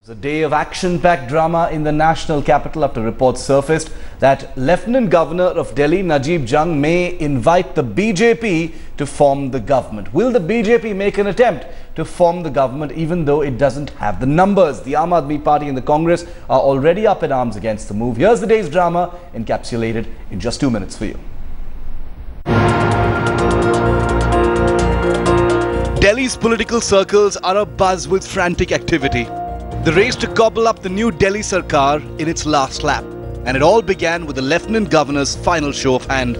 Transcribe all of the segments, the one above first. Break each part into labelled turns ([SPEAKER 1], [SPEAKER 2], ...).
[SPEAKER 1] A day of action-packed drama in the national capital after reports surfaced that Lieutenant-Governor of Delhi Najeeb Jung may invite the BJP to form the government. Will the BJP make an attempt to form the government even though it doesn't have the numbers? The Aam Aadmi Party and the Congress are already up in arms against the move. Here's the day's drama encapsulated in just 2 minutes for you. Delhi's political circles are abuzz with frantic activity. The race to gobble up the new Delhi Sarkar in its last lap. And it all began with the Lieutenant Governor's final show of hand.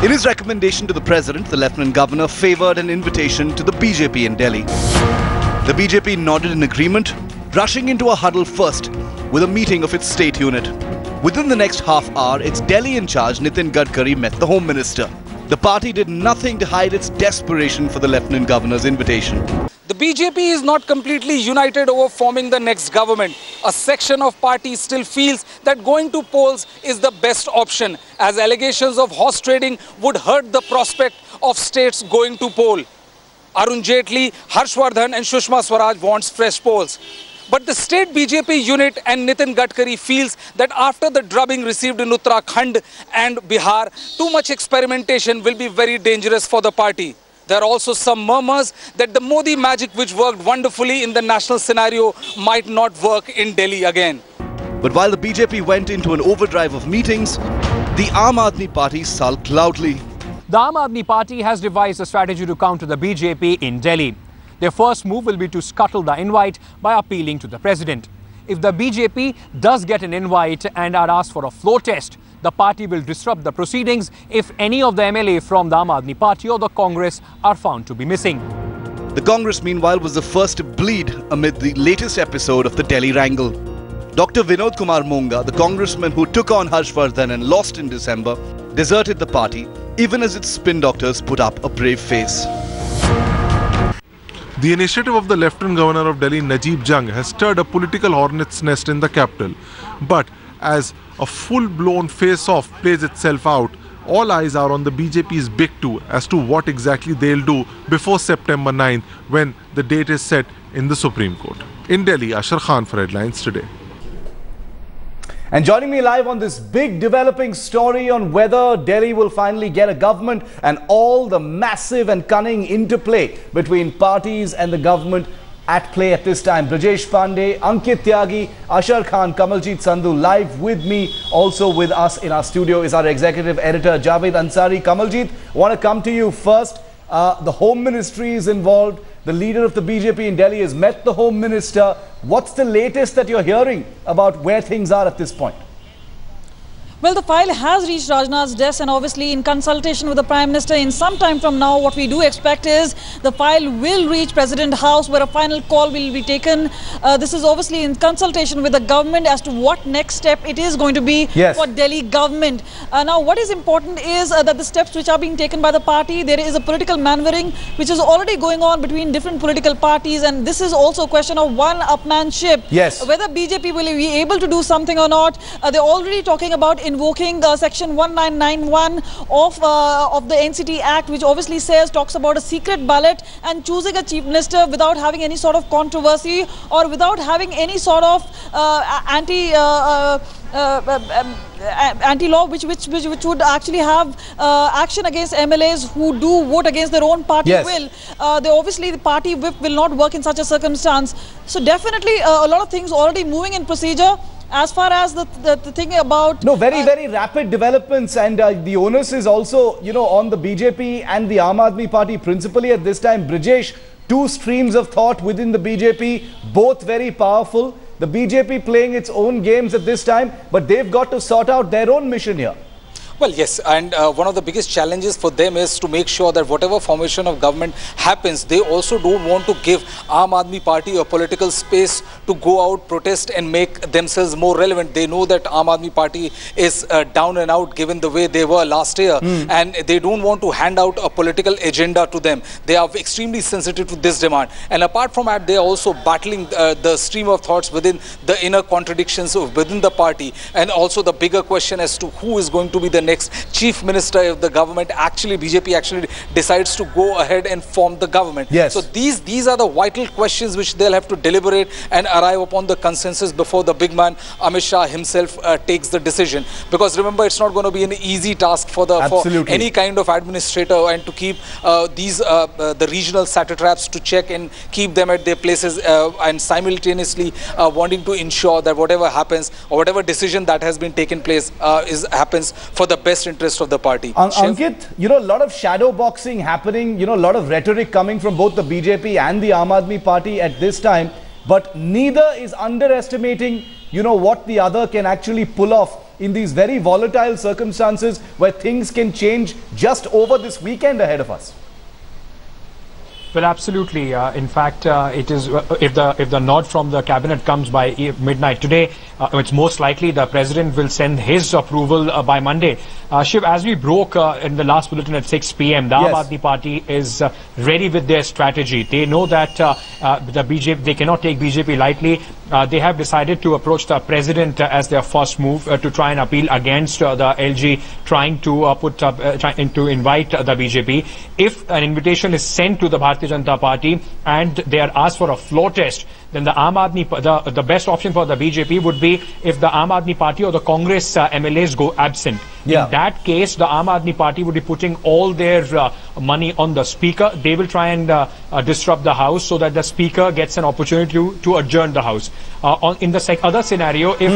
[SPEAKER 1] In his recommendation to the President, the Lieutenant Governor favoured an invitation to the BJP in Delhi. The BJP nodded in agreement, rushing into a huddle first with a meeting of its state unit. Within the next half hour, its Delhi in charge Lieutnant-Governor met the Home Minister. The party did nothing to hide its desperation for the Lieutenant Governor's invitation.
[SPEAKER 2] The BJP is not completely united over forming the next government. A section of party still feels that going to polls is the best option, as allegations of horse trading would hurt the prospect of states going to poll. Arun Jaitley, Harshvardhan and Sushma Swaraj wants fresh polls. But the state BJP unit and Nitin Gadkari feels that after the drubbing received in Uttarakhand and Bihar, too much experimentation will be very dangerous for the party. There are also some murmurs that the Modi magic, which worked wonderfully in the national scenario, might not work in Delhi again.
[SPEAKER 1] But while the BJP went into an overdrive of meetings, the Aam Aadmi Party sulked loudly.
[SPEAKER 3] The Aam Aadmi Party has devised a strategy to counter the BJP in Delhi. Their first move will be to scuttle the invite by appealing to the President. If the BJP does get an invite and are asked for a floor test, the party will disrupt the proceedings if any of the MLA from the Aam Aadmi Party or the Congress are found to be missing.
[SPEAKER 1] The Congress, meanwhile, was the first to bleed amid the latest episode of the Delhi wrangle. Dr. Vinod Kumar Monga, the congressman who took on Harshvardhan and lost in December, deserted the party, even as its spin doctors put up a brave face.
[SPEAKER 4] The initiative of the Lieutenant Governor of Delhi, Najeeb Jung, has stirred a political hornet's nest in the capital. But as a full-blown face-off plays itself out, all eyes are on the BJP's big two as to what exactly they'll do before September 9th, when the date is set in the Supreme Court. In Delhi, Ashar Khan for Headlines Today.
[SPEAKER 1] And joining me live on this big developing story on whether Delhi will finally get a government and all the massive and cunning interplay between parties and the government at play at this time. Brajesh Pandey, Ankit Tyagi, Ashar Khan, Kamaljeet Sandhu live with me. Also with us in our studio is our executive editor Javed Ansari. Kamaljeet, want to come to you first. The Home Ministry is involved. The leader of the BJP in Delhi has met the Home Minister. What's the latest that you're hearing about where things are at this point?
[SPEAKER 5] Well, the file has reached Rajnath's desk, and obviously in consultation with the Prime Minister in some time from now, what we do expect is the file will reach President House, where a final call will be taken. This is obviously in consultation with the government as to what next step it is going to be for Delhi government. Now, what is important is that the steps which are being taken by the party, there is a political maneuvering which is already going on between different political parties, and this is also a question of one-upmanship.
[SPEAKER 1] Yes.
[SPEAKER 5] Whether BJP will be able to do something or not, they're already talking about invoking section 1991 of the NCT Act, which obviously talks about a secret ballot and choosing a chief minister without having any sort of controversy or without having any sort of anti-law which would actually have action against MLAs who do vote against their own party will. Obviously the party whip will not work in such a circumstance. So definitely a lot of things already moving in procedure. As far as the thing about...
[SPEAKER 1] No, very rapid developments, and the onus is also, you know, on the BJP and the Aam Aadmi Party principally at this time. Brajesh, two streams of thought within the BJP, both very powerful. The BJP playing its own games at this time, but they've got to sort out their own mission here.
[SPEAKER 2] Well, yes, and one of the biggest challenges for them is to make sure that whatever formation of government happens, they also don't want to give Aam Aadmi Party a political space to go out, protest and make themselves more relevant. They know that Aam Aadmi Party is down and out given the way they were last year, and they don't want to hand out a political agenda to them. They are extremely sensitive to this demand. And apart from that, they are also battling the stream of thoughts within the inner contradictions within the party, and also the bigger question as to who is going to be the next chief minister if the government BJP actually decides to go ahead and form the government.
[SPEAKER 1] Yes.
[SPEAKER 2] So these are the vital questions which they'll have to deliberate and arrive upon the consensus before the big man Amit Shah himself takes the decision. Because remember, it's not going to be an easy task for any kind of administrator and to keep the regional satraps to check and keep them at their places and simultaneously wanting to ensure that whatever happens or whatever decision that has been taken place happens for the best interest of the party.
[SPEAKER 1] Ankit, you know, a lot of shadow boxing happening, you know, a lot of rhetoric coming from both the BJP and the Aam Aadmi Party at this time, but neither is underestimating, you know, what the other can actually pull off in these very volatile circumstances where things can change just over this weekend ahead of us.
[SPEAKER 3] Well, absolutely. In fact, it is if the nod from the cabinet comes by midnight today, it's most likely the president will send his approval by Monday. Shiv, as we broke in the last bulletin at 6 p.m., the Aam Aadmi Party is ready with their strategy. They know that the BJP, they cannot take BJP lightly. They have decided to approach the president as their first move to try and appeal against the LG, trying to invite the BJP. If an invitation is sent to the Bharatiya Janata Party and they are asked for a floor test, then the Aam Aadmi, the best option for the BJP would be if the Aam Aadmi Party or the Congress MLAs go absent. Yeah. In that case, the Aam Aadmi Party would be putting all their money on the speaker. They will try and disrupt the house so that the speaker gets an opportunity to adjourn the house. In the other scenario, if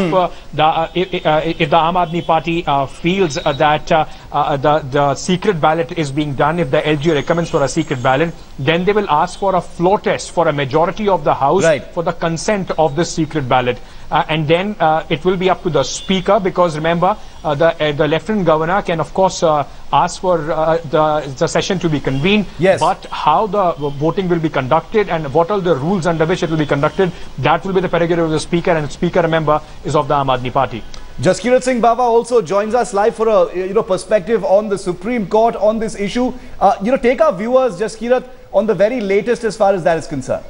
[SPEAKER 3] the Aam Aadmi Party feels that the secret ballot is being done, if the LG recommends for a secret ballot, then they will ask for a floor test for a majority of the house for the consent of this secret ballot. And then it will be up to the speaker, because remember, the Lieutenant Governor can of course ask for the session to be convened. Yes. But how the voting will be conducted and what are the rules under which it will be conducted, that will be the prerogative of the speaker, and the speaker, remember, is of the Aam Aadmi Party.
[SPEAKER 1] Jaskirat Singh Baba also joins us live for a perspective on the Supreme Court on this issue. Take our viewers, Jaskirat, on the very latest as far as that is concerned.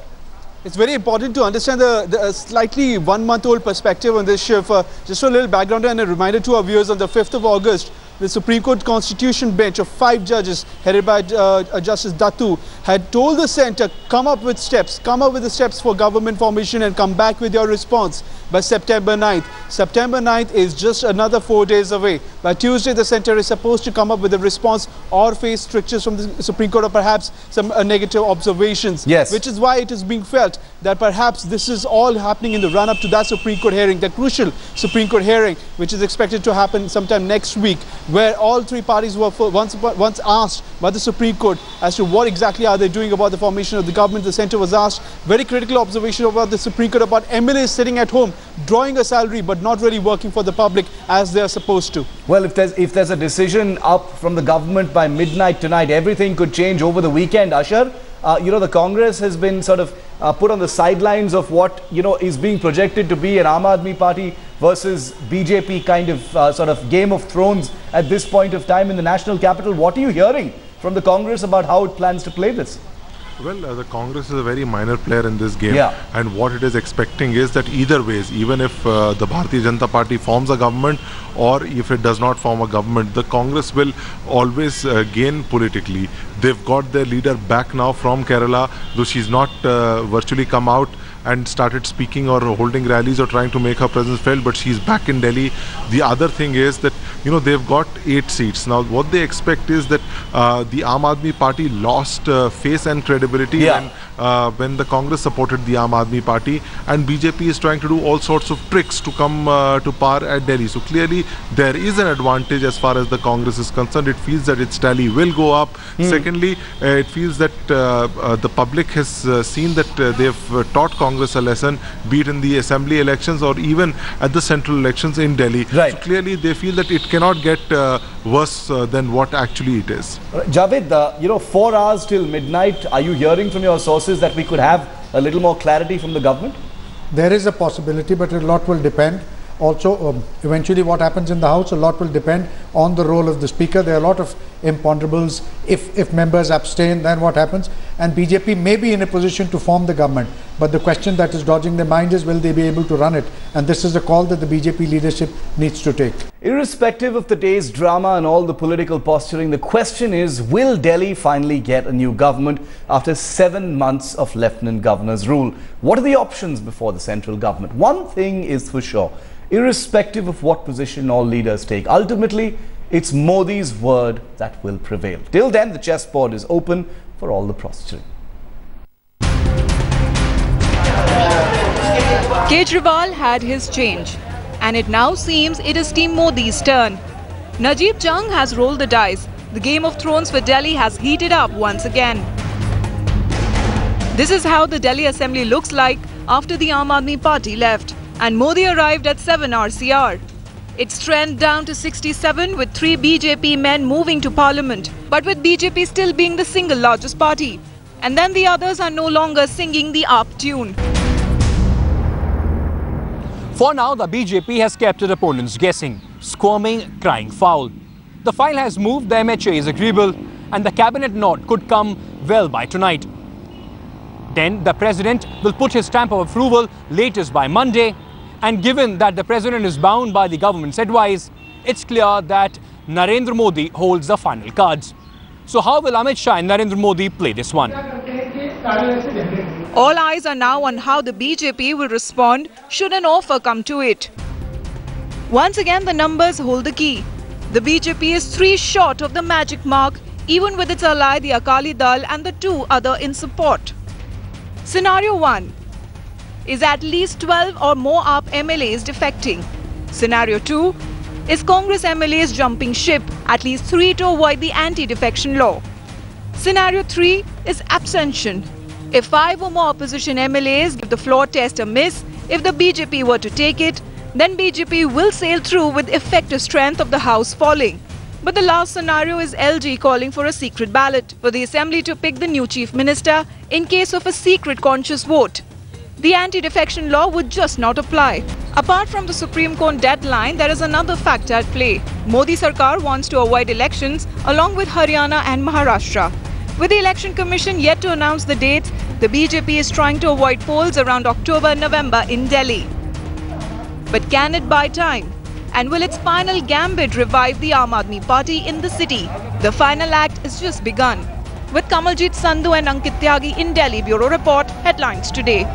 [SPEAKER 6] It's very important to understand the slightly one-month-old perspective on this, Shiv. Just for a little background and a reminder to our viewers, on the 5th of August, the Supreme Court Constitution bench of 5 judges headed by Justice Dattu had told the centre, come up with the steps for government formation and come back with your response by September 9th. September 9th is just another 4 days away. By Tuesday, the centre is supposed to come up with a response or face strictures from the Supreme Court or perhaps some negative observations. Yes. Which is why it is being felt that perhaps this is all happening in the run-up to that Supreme Court hearing, the crucial Supreme Court hearing, which is expected to happen sometime next week, where all three parties were once asked by the Supreme Court as to what exactly are they doing about the formation of the government. The centre was asked very critical observation about the Supreme Court about MLAs sitting at home, drawing a salary but not really working for the public as they are supposed to.
[SPEAKER 1] Well, if there's a decision up from the government by midnight tonight, everything could change over the weekend, Ashar. The Congress has been sort of put on the sidelines of what, is being projected to be an Aam Aadmi Party versus BJP kind of sort of Game of Thrones at this point of time in the national capital. What are you hearing from the Congress about how it plans to play this?
[SPEAKER 4] Well, the Congress is a very minor player in this game, and what it is expecting is that either ways, even if the Bharatiya Janata Party forms a government or if it does not form a government, the Congress will always gain politically. They've got their leader back now from Kerala, though she's not virtually come out and started speaking or holding rallies or trying to make her presence felt, but she's back in Delhi. The other thing is that, they've got 8 seats. Now, what they expect is that the Aam Aadmi Party lost face and credibility when the Congress supported the Aam Aadmi Party, and BJP is trying to do all sorts of tricks to come to power at Delhi. So clearly, there is an advantage as far as the Congress is concerned. It feels that its tally will go up. Secondly, it feels that the public has seen that they've taught Congress a lesson, be it in the assembly elections or even at the central elections in Delhi. So clearly, they feel that it cannot get worse than what actually it is.
[SPEAKER 1] Javed, 4 hours till midnight. Are you hearing from your sources that we could have a little more clarity from the government?
[SPEAKER 7] There is a possibility, but a lot will depend. Also, eventually what happens in the House, a lot will depend on the role of the Speaker. There are a lot of imponderables. If members abstain, then what happens? And BJP may be in a position to form the government, but the question that is dodging their mind is, will they be able to run it? And this is a call that the BJP leadership needs to take.
[SPEAKER 1] Irrespective of the day's drama and all the political posturing, the question is, will Delhi finally get a new government after 7 months of Lieutenant Governor's rule? What are the options before the central government? One thing is for sure, irrespective of what position all leaders take, ultimately, it's Modi's word that will prevail. Till then, the chessboard is open for all the posturing.
[SPEAKER 8] Kejriwal had his change, and it now seems it is Team Modi's turn. Najeeb Jung has rolled the dice. The Game of Thrones for Delhi has heated up once again. This is how the Delhi Assembly looks like after the Aam Aadmi Party left, and Modi arrived at 7 RCR. It's trend down to 67 with 3 BJP men moving to parliament, but with BJP still being the single largest party. And then the others are no longer singing the AAP tune.
[SPEAKER 3] For now, the BJP has kept its opponents guessing, squirming, crying foul. The file has moved, the MHA is agreeable, and the cabinet nod could come well by tonight. Then the president will put his stamp of approval latest by Monday. And given that the president is bound by the government's advice, it's clear that Narendra Modi holds the final cards. So how will Amit Shah and Narendra Modi play this one?
[SPEAKER 8] All eyes are now on how the BJP will respond should an offer come to it. Once again, the numbers hold the key. The BJP is 3 short of the magic mark, even with its ally the Akali Dal and the 2 other in support. Scenario 1 is at least 12 or more AAP MLAs defecting. Scenario 2 is Congress MLAs jumping ship, at least 3 to avoid the anti-defection law. Scenario 3 is abstention. If 5 or more opposition MLAs give the floor test a miss, if the BJP were to take it, then BJP will sail through with effective strength of the House falling. But the last scenario is LG calling for a secret ballot for the Assembly to pick the new Chief Minister in case of a secret conscious vote. The anti-defection law would just not apply. Apart from the Supreme Court deadline, there is another factor at play. Modi Sarkar wants to avoid elections along with Haryana and Maharashtra. With the Election Commission yet to announce the dates, the BJP is trying to avoid polls around October-November in Delhi. But can it buy time? And will its final gambit revive the Aam Aadmi Party in the city? The final act is just begun. With Kamaljeet Sandhu and Ankit Tyagi in Delhi, Bureau Report, Headlines Today.